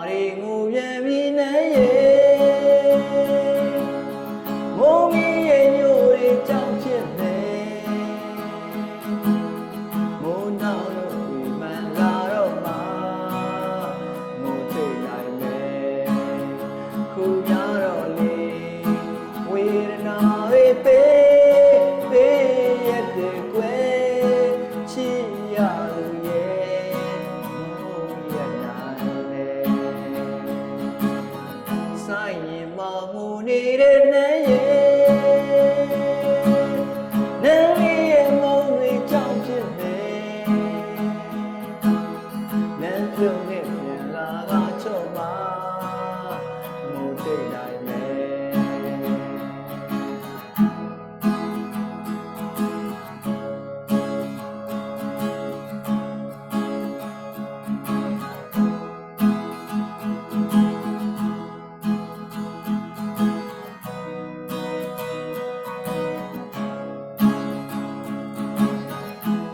ရီငူပြန်ပြီးနဲ့ရေမိုးမီရဲ့ညိုတွေကြောက်ဖြစ်မယ်မိုးနောက်လို့ဒီမှန်လာတော့မှမိုးတွေ့နိုင်မယ်ခုများတော့လေဝေဒနာတွေပေးရတဲ့ကွယ်ချစ်ရလို့ရဲ့မိုးရနိုင်တယ်ဆိုင်ရင်မငိုနေတဲ့နဲ့ပြုံးနဲ့ပြန်လာကချော့ပါမို့တိတ်နိုင်မယ်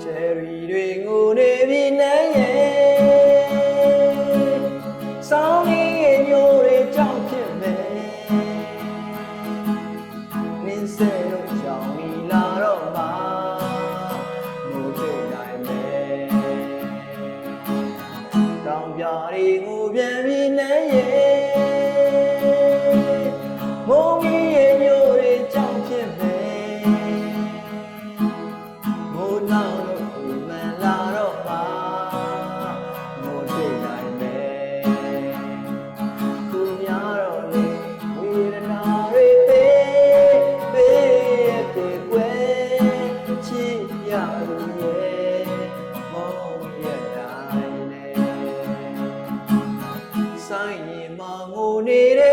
ချယ်ရီတွေငိုနေပြီနဲ့ဆောင်းလေးရဲ့ညိုတွေကြောက်ဖြစ်မယ်နင်းစဲလို့ကြောင်နီလာတော့မှမို့တွေ့နိုင်မယ်တောင်ပြရီငိုပြန်ပြီးနဲ့မိုးမီရဲ့ညိုတွေကြောက်ဖြစ်မယ်မိုးနောက်လို့ဒီမှန်လာတော့မှမို့တွေ့နိုင်ဆိုင်ရင်မငိုနေတဲ့